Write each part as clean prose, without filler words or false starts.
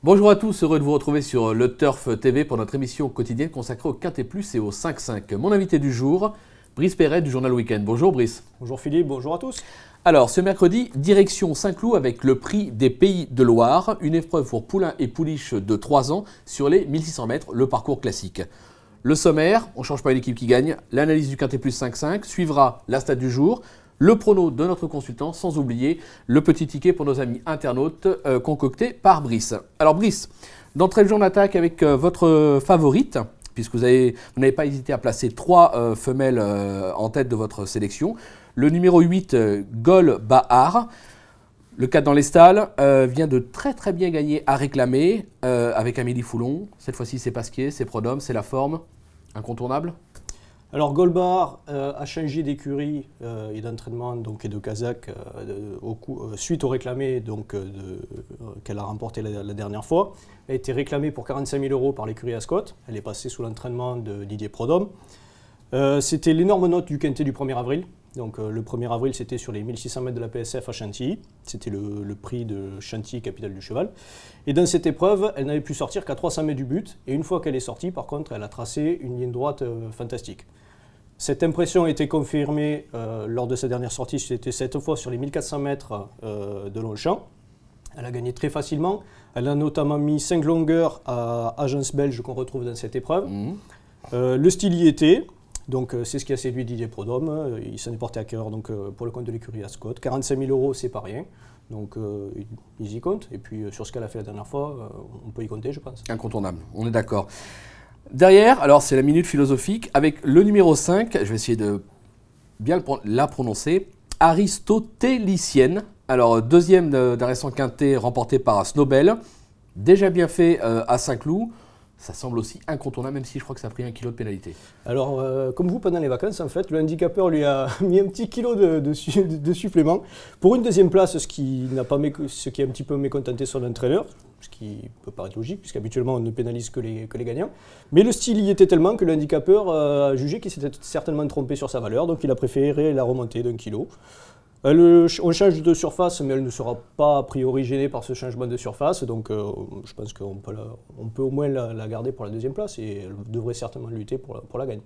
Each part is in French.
Bonjour à tous, heureux de vous retrouver sur Le Turf TV pour notre émission quotidienne consacrée au Quintet Plus et au 5-5. Mon invité du jour, Brice Perret du journal Week-end. Bonjour Brice. Bonjour Philippe, bonjour à tous. Alors ce mercredi, direction Saint-Cloud avec le prix des Pays de Loire, une épreuve pour poulains et pouliches de 3 ans sur les 1600 mètres, le parcours classique. Le sommaire, on ne change pas une équipe qui gagne, l'analyse du Quintet Plus 5-5, suivra la stat du jour, le prono de notre consultant, sans oublier le petit ticket pour nos amis internautes concocté par Brice. Alors Brice, d'entrée de jeu on attaque avec votre favorite, puisque vous n'avez pas hésité à placer 3 femelles en tête de votre sélection. Le numéro 8, Gol Bahar. Le 4 dans les stalles vient de très bien gagner à réclamer avec Amélie Foulon. Cette fois-ci c'est Pasquier, c'est Prodhomme, c'est la forme incontournable. Alors Golbar a changé d'écurie et d'entraînement et de Kazakh suite au réclamé qu'elle a remporté la dernière fois. Elle a été réclamée pour 45 000 € par l'écurie Ascot. Elle est passée sous l'entraînement de Didier Prodhomme. C'était l'énorme note du Quintet du 1er avril. Donc le 1er avril c'était sur les 1600 mètres de la PSF à Chantilly. C'était le prix de Chantilly, capitale du cheval. Et dans cette épreuve, elle n'avait pu sortir qu'à 300 mètres du but. Et une fois qu'elle est sortie, par contre, elle a tracé une ligne droite fantastique. Cette impression a été confirmée lors de sa dernière sortie, c'était cette fois sur les 1400 mètres de Longchamp. Elle a gagné très facilement. Elle a notamment mis 5 longueurs à Agence Belge qu'on retrouve dans cette épreuve. Le style y était, donc c'est ce qui a séduit Didier Prodhomme. Il s'en est porté à cœur pour le compte de l'écurie Ascot. 45 000 €, c'est pas rien. Donc ils y comptent. Et puis sur ce qu'elle a fait la dernière fois, on peut y compter, je pense. Incontournable, on est d'accord. Derrière, alors c'est la minute philosophique, avec le numéro 5, je vais essayer de bien la prononcer, Aristotélicienne. Alors deuxième d'un récent quintet remporté par Snowbell, déjà bien fait à Saint-Cloud. Ça semble aussi incontournable, même si je crois que ça a pris 1 kilo de pénalité. Alors, comme vous, pendant les vacances, en fait, le handicapeur lui a mis un petit kilo de supplément. Pour une deuxième place, ce qui a un petit peu mécontenté son entraîneur, ce qui peut paraître logique, puisqu'habituellement, on ne pénalise que les gagnants. Mais le style y était tellement que le handicapeur a jugé qu'il s'était certainement trompé sur sa valeur, donc il a préféré la remonter d'1 kilo. On change de surface, mais elle ne sera pas a priori gênée par ce changement de surface, donc je pense qu'on peut au moins la garder pour la deuxième place et elle devrait certainement lutter pour la gagne.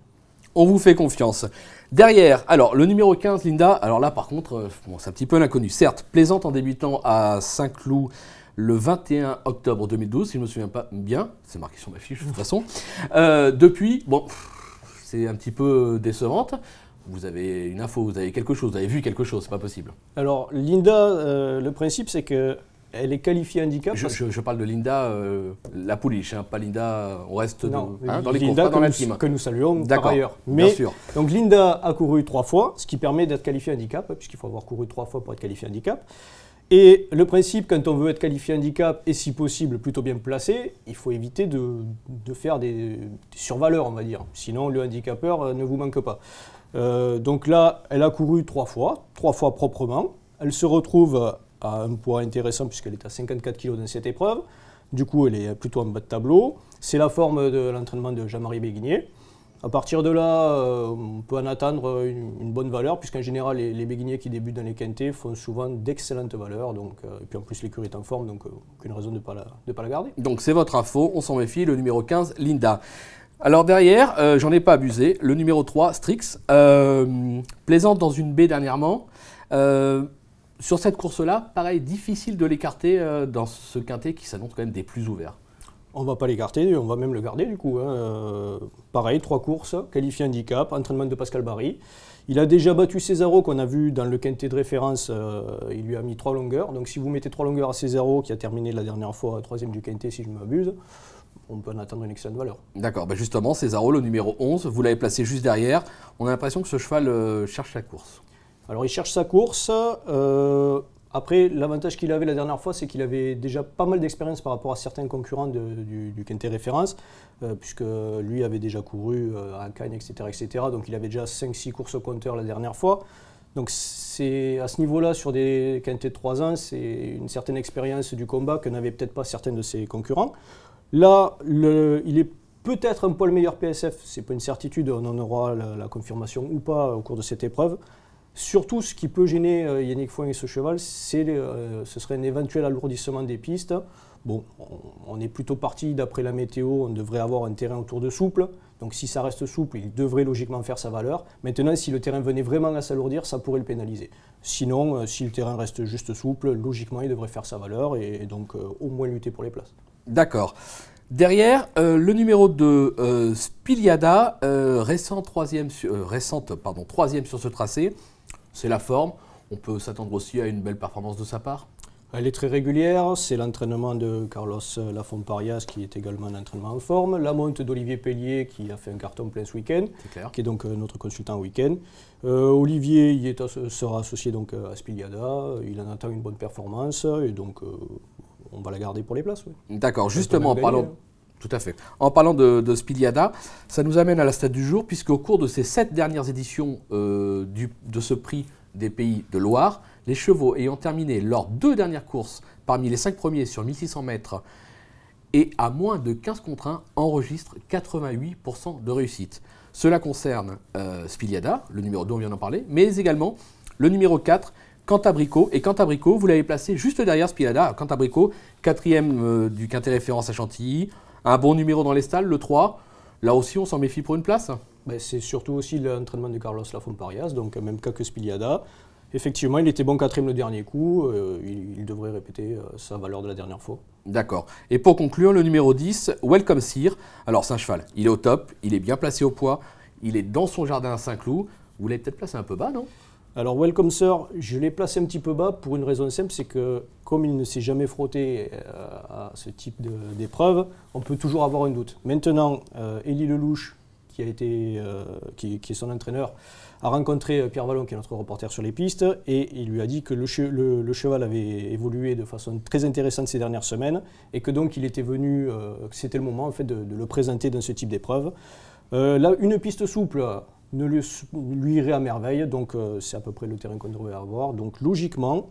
On vous fait confiance. Derrière, alors le numéro 15, Linda, alors là par contre, c'est un petit peu l'inconnu. Certes, plaisante en débutant à Saint-Cloud le 21 octobre 2012, si je ne me souviens pas bien, c'est marqué sur ma fiche de toute façon. Depuis, bon, c'est un petit peu décevante. Vous avez une info, vous avez quelque chose, vous avez vu quelque chose, c'est pas possible. Alors Linda, le principe c'est qu'elle est qualifiée handicap. Je parle de Linda, la pouliche, hein, pas Linda, on reste dans les Linda courses, pas dans la team. que nous saluons par ailleurs. Bien sûr. Donc Linda a couru 3 fois, ce qui permet d'être qualifiée handicap, puisqu'il faut avoir couru 3 fois pour être qualifié handicap. Et le principe, quand on veut être qualifié handicap et si possible plutôt bien placé, il faut éviter de faire des survaleurs, on va dire. Sinon le handicapeur ne vous manque pas. Donc là, elle a couru 3 fois proprement. Elle se retrouve à un poids intéressant puisqu'elle est à 54 kg dans cette épreuve. Du coup, elle est plutôt en bas de tableau. C'est la forme de l'entraînement de Jean-Marie Béguinier. À partir de là, on peut en attendre une bonne valeur puisqu'en général, les Béguiniers qui débutent dans les quintets font souvent d'excellentes valeurs. Et puis en plus, l'écurie est en forme, donc aucune raison de ne pas la garder. Donc c'est votre info, on s'en méfie, le numéro 15, Linda. Alors derrière, j'en ai pas abusé, le numéro 3, Strix, plaisante dans une baie dernièrement. Sur cette course-là, pareil, difficile de l'écarter dans ce quintet qui s'annonce quand même des plus ouverts. On ne va pas l'écarter, on va même le garder du coup. Pareil, 3 courses, qualifié handicap, entraînement de Pascal Barry. Il a déjà battu Césaro qu'on a vu dans le quintet de référence, il lui a mis 3 longueurs. Donc si vous mettez 3 longueurs à Césaro, qui a terminé la dernière fois 3e du quintet si je ne m'abuse, on peut en attendre une excellente valeur. D'accord, ben justement, Césaro, le numéro 11, vous l'avez placé juste derrière. On a l'impression que ce cheval cherche sa course. Alors il cherche sa course. Après, l'avantage qu'il avait la dernière fois, c'est qu'il avait déjà pas mal d'expérience par rapport à certains concurrents du quintet référence, puisque lui avait déjà couru à Cannes, etc. Donc il avait déjà 5-6 courses au compteur la dernière fois. Donc c'est à ce niveau-là, sur des quintets de 3 ans, c'est une certaine expérience du combat que n'avaient peut-être pas certains de ses concurrents. Là, il est peut-être un poil meilleur PSF, c'est pas une certitude, on en aura la confirmation ou pas au cours de cette épreuve. Surtout, ce qui peut gêner Yannick Foin et ce cheval, ce serait un éventuel alourdissement des pistes. Bon, on est plutôt parti d'après la météo, on devrait avoir un terrain autour de souple. Donc si ça reste souple, il devrait logiquement faire sa valeur. Maintenant, si le terrain venait vraiment à s'alourdir, ça pourrait le pénaliser. Sinon, si le terrain reste juste souple, logiquement, il devrait faire sa valeur et donc au moins lutter pour les places. D'accord. Derrière, le numéro 2, Spiliada, récente troisième sur ce tracé. C'est la forme. On peut s'attendre aussi à une belle performance de sa part. Elle est très régulière, c'est l'entraînement de Carlos Lafont-Parias qui est également un entraînement en forme, la monte d'Olivier Pellier qui a fait un carton plein ce week-end, qui est donc notre consultant week-end. Olivier sera associé donc à Spiliada, il en attend une bonne performance et donc on va la garder pour les places. Oui. D'accord, justement en parlant... Tout à fait. En parlant de Spiliada, ça nous amène à la stat du jour, puisqu'au cours de ces 7 dernières éditions de ce prix des Pays de Loire, les chevaux ayant terminé leurs 2 dernières courses parmi les 5 premiers sur 1600 mètres et à moins de 15 contre 1 enregistrent 88% de réussite. Cela concerne Spiliada, le numéro 2, on vient d'en parler, mais également le numéro 4, Cantabrico. Et Cantabrico, vous l'avez placé juste derrière Spiliada. Cantabrico, 4e du Quintet Référence à Chantilly. Un bon numéro dans les stalles, le 3. Là aussi, on s'en méfie pour une place. C'est surtout aussi l'entraînement de Carlos Lafont-Parias, donc même cas que Spiliada. Effectivement, il était bon 4e le dernier coup. Il devrait répéter sa valeur de la dernière fois. D'accord. Et pour conclure, le numéro 10, Welcome Sir. Alors, c'est un cheval. Il est au top, il est bien placé au poids, il est dans son jardin à Saint-Cloud. Vous l'avez peut-être placé un peu bas, non ? Alors, Welcome Sir, je l'ai placé un petit peu bas pour une raison simple, c'est que comme il ne s'est jamais frotté à ce type d'épreuve, on peut toujours avoir un doute. Maintenant, Élie Lelouch, qui est son entraîneur, a rencontré Pierre Vallon, qui est notre reporter sur les pistes, et il lui a dit que le cheval avait évolué de façon très intéressante ces dernières semaines, et que donc il était venu, que c'était le moment en fait de le présenter dans ce type d'épreuve. Là, une piste souple lui irait à merveille, donc c'est à peu près le terrain qu'on devrait avoir. Donc logiquement,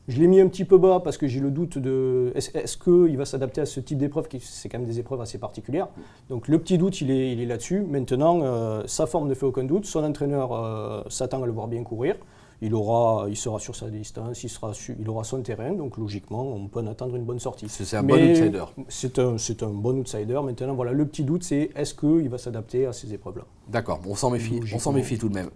je l'ai mis un petit peu bas parce que j'ai le doute de est-ce qu'il va s'adapter à ce type d'épreuve, qui c'est quand même des épreuves assez particulières. Donc le petit doute, il est là-dessus. Maintenant, sa forme ne fait aucun doute, son entraîneur s'attend à le voir bien courir. Il sera sur sa distance, il aura son terrain, donc logiquement, on peut en attendre une bonne sortie. C'est un bon outsider. C'est un bon outsider. Maintenant, voilà, le petit doute, c'est est-ce qu'il va s'adapter à ces épreuves-là. D'accord, on s'en méfie tout de même.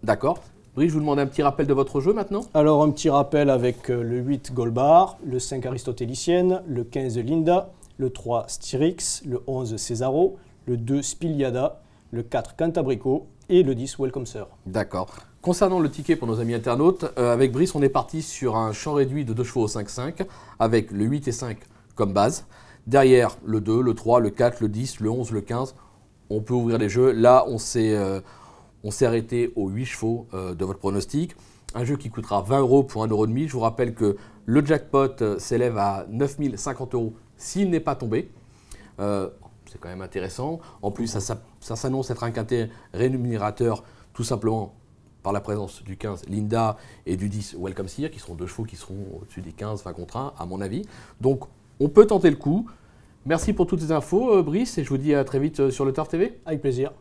D'accord. Brice, je vous demande un petit rappel de votre jeu maintenant. Alors, un petit rappel avec le 8 Goldbar, le 5 Aristotélicienne, le 15 Linda, le 3 Styrix, le 11 Cesaro, le 2 Spiliada, le 4 Cantabrico et le 10 Welcome Sir. D'accord. Concernant le ticket pour nos amis internautes, avec Brice, on est parti sur un champ réduit de 2 chevaux au 5-5, avec le 8 et 5 comme base. Derrière, le 2, le 3, le 4, le 10, le 11, le 15. On peut ouvrir les jeux. Là, on s'est arrêté aux 8 chevaux de votre pronostic. Un jeu qui coûtera 20 € pour 1,5 €. Je vous rappelle que le jackpot s'élève à 9 050 € s'il n'est pas tombé. C'est quand même intéressant. En plus, ça s'annonce être un quintet rémunérateur tout simplement par la présence du 15 Linda et du 10 Welcome Sir, qui seront 2 chevaux qui seront au-dessus des 15, 20 contre 1, à mon avis. Donc, on peut tenter le coup. Merci pour toutes ces infos, Brice, et je vous dis à très vite sur le Turf TV. Avec plaisir.